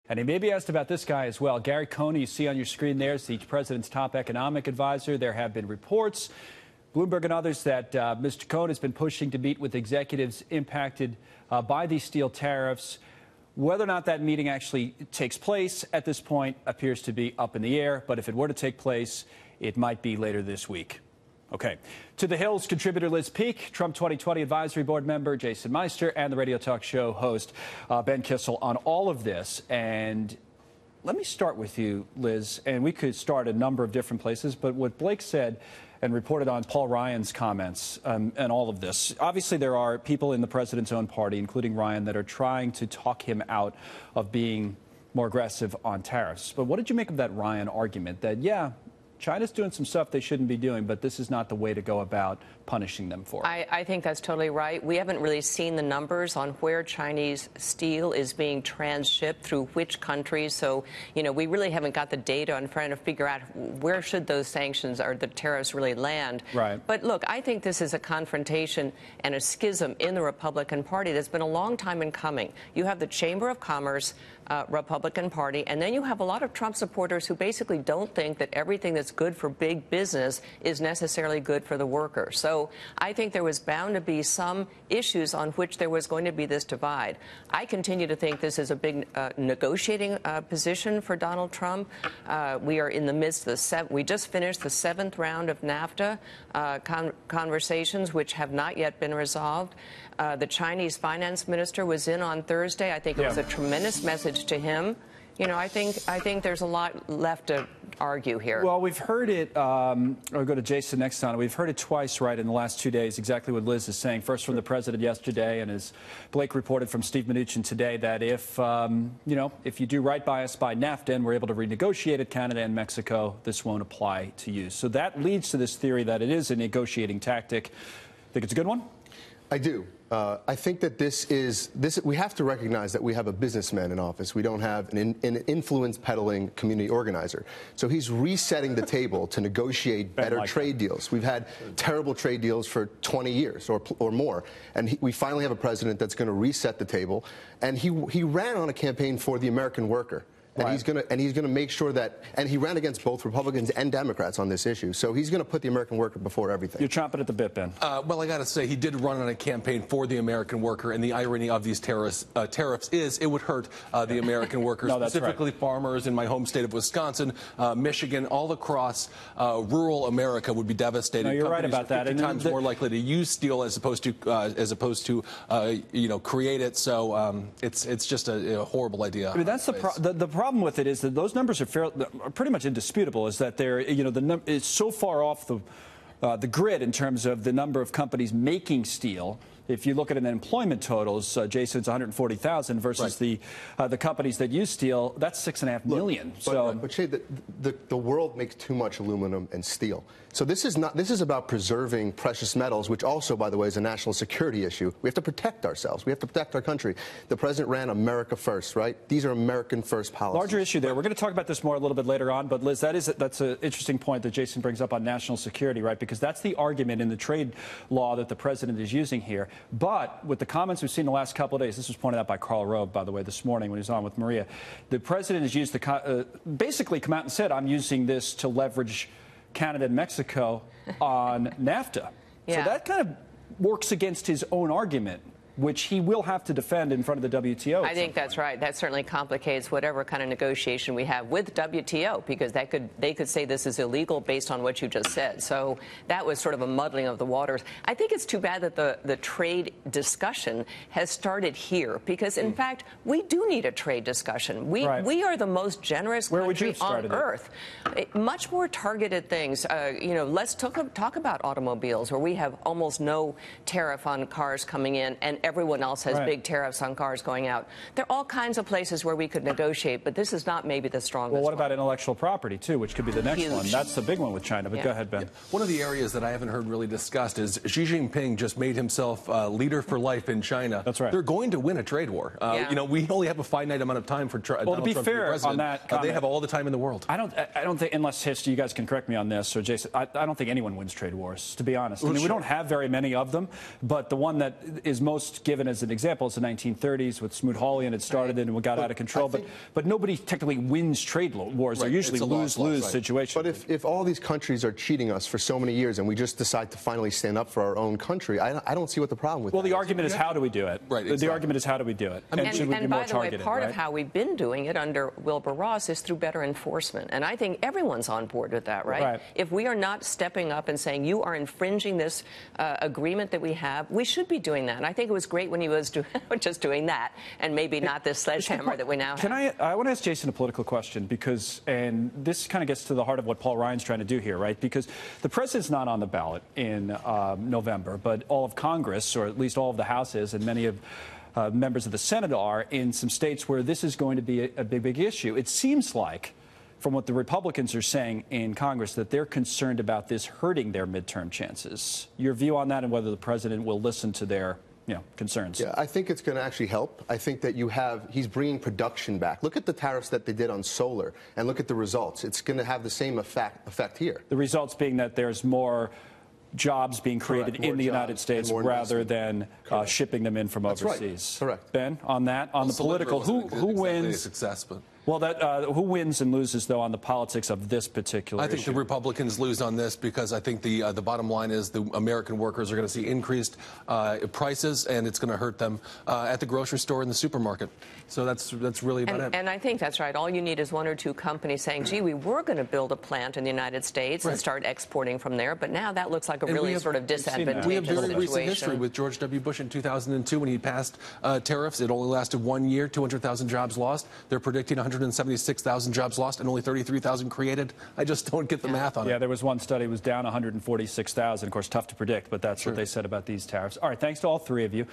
And he may be asked about this guy as well. Gary Coney, you see on your screen there, is the president's top economic advisor. There have been reports, Bloomberg and others, that Mr. Coney has been pushing to meet with executives impacted by these steel tariffs. Whether or not that meeting actually takes place at this point appears to be up in the air. But if it were to take place, it might be later this week. Okay. To the Hill's contributor Liz Peek, Trump 2020 Advisory Board member Jason Meister, and the radio talk show host Ben Kissel on all of this. And let me start with you, Liz. And we could start a number of different places. But what Blake said and reported on Paul Ryan's comments and all of this. Obviously, there are people in the president's own party, including Ryan, that are trying to talk him out of being more aggressive on tariffs. But what did you make of that Ryan argument that, yeah, China's doing some stuff they shouldn't be doing, but this is not the way to go about punishing them for it? I think that's totally right. We haven't really seen the numbers on where Chinese steel is being transshipped through which countries. So, we really haven't got the data on trying to figure out where should those sanctions or the tariffs really land. Right. But look, I think this is a confrontation and a schism in the Republican Party that's been a long time in coming. You have the Chamber of Commerce Republican Party, and then you have a lot of Trump supporters who basically don't think that everything that's good for big business is necessarily good for the worker. So I think there was bound to be some issues on which there was going to be this divide. I continue to think this is a big negotiating position for Donald Trump. We are in the midst of we just finished the 7th round of NAFTA conversations, which have not yet been resolved. The Chinese finance minister was in on Thursday. I think it was a tremendous message to him. I think there's a lot left to argue here. Well, we've heard it. I'll go to Jason next on it. We've heard it twice, right, in the last 2 days, exactly what Liz is saying. First from the president yesterday, and as Blake reported from Steve Mnuchin today, that if you do right by us by NAFTA and we're able to renegotiate it, Canada and Mexico, this won't apply to you. So that leads to this theory that it is a negotiating tactic. Think it's a good one? I do. I think that we have to recognize that we have a businessman in office. We don't have an influence peddling community organizer. So he's resetting the table to negotiate better trade deals. We've had terrible trade deals for 20 years or more. And we finally have a president that's going to reset the table. And he ran on a campaign for the American worker. And right. he's going to make sure that, and he ran against both Republicans and Democrats on this issue. So he's going to put the American worker before everything. You're chomping at the bit, Ben. Well, I got to say, he did run on a campaign for the American worker, and the irony of these tariffs is it would hurt the American workers, no, specifically farmers in my home state of Wisconsin, Michigan, all across rural America would be devastated. No, you're Companies right about that. 50 times more likely to use steel as opposed to create it. So it's just a horrible idea. I mean, that's the problem with it is that those numbers are pretty much indisputable. Is that they're it's so far off the grid in terms of the number of companies making steel. If you look at an employment totals, Jason's 140,000 versus the companies that use steel, that's 6.5 million. But Shay, the world makes too much aluminum and steel. So this is about preserving precious metals, which also, by the way, is a national security issue. We have to protect ourselves. We have to protect our country. The president ran America first, right? These are American first policies. Larger issue there. We're going to talk about this more a little bit later on. But Liz, that's an interesting point that Jason brings up on national security, right? Because that's the argument in the trade law that the president is using here. But with the comments we've seen the last couple of days, this was pointed out by Karl Rove, by the way, this morning when he was on with Maria, the president has used basically come out and said, I'm using this to leverage Canada and Mexico on NAFTA. Yeah. So that kind of works against his own argument, which he will have to defend in front of the WTO. I think that's right. That certainly complicates whatever kind of negotiation we have with WTO, because they could say this is illegal based on what you just said. So that was sort of a muddling of the waters. I think it's too bad that the trade discussion has started here, because in fact we do need a trade discussion. We are the most generous country on earth. Much more targeted things. Let's talk about automobiles, where we have almost no tariff on cars coming in, and everyone else has big tariffs on cars going out. There are all kinds of places where we could negotiate, but this is not maybe the strongest Well, what about intellectual property, too, which could be the next one? That's the big one with China, but go ahead, Ben. Yeah. One of the areas that I haven't heard really discussed is Xi Jinping just made himself leader for life in China. That's right. They're going to win a trade war. We only have a finite amount of time for Donald Trump to be president. On that comment, they have all the time in the world. I don't think, unless history, you guys can correct me on this, or Jason, I don't think anyone wins trade wars, to be honest. I mean, we don't have very many of them, but the one that is most worst, given as an example, is the 1930s with Smoot-Hawley, and it started and got out of control. But nobody technically wins trade wars. They're usually lose-lose situations. But if all these countries are cheating us for so many years and we just decide to finally stand up for our own country, I don't see what the problem with that is. Well, the argument is how do we do it? Right. Exactly. The argument is how do we do it? And should we be more by the targeted, way, part right? of how we've been doing it under Wilbur Ross is through better enforcement. And I think everyone's on board with that, right? If we are not stepping up and saying you are infringing this agreement that we have, we should be doing that. And I think it was great when he was just doing that and maybe not this sledgehammer that we now have. I want to ask Jason a political question because, and this kind of gets to the heart of what Paul Ryan's trying to do here, right? Because the president's not on the ballot in November, but all of Congress, or at least all of the houses, and many of members of the Senate are in some states where this is going to be a big issue. It seems like, from what the Republicans are saying in Congress, that they're concerned about this hurting their midterm chances. Your view on that and whether the president will listen to their concerns? Yeah, I think it's going to actually help. I think that he's bringing production back. Look at the tariffs that they did on solar and look at the results. It's going to have the same effect here. The results being that there's more jobs being created in the United States rather than shipping them in from overseas. Right. Correct. Ben, on that, on the political, who wins? Success, but Well, who wins and loses, though, on the politics of this particular issue? I think the Republicans lose on this because I think the bottom line is the American workers are going to see increased prices, and it's going to hurt them at the grocery store and the supermarket. So that's really about it. And I think that's right. All you need is one or two companies saying, gee, we were going to build a plant in the United States and start exporting from there, but now that looks like a really sort of disadvantageous We have very situation. recent history with George W. Bush in 2002 when he passed tariffs. It only lasted 1 year, 200,000 jobs lost. They're predicting 176,000 jobs lost and only 33,000 created. I just don't get the math on it. Yeah, there was one study was down 146,000. Of course, tough to predict, but that's what they said about these tariffs. All right, thanks to all three of you.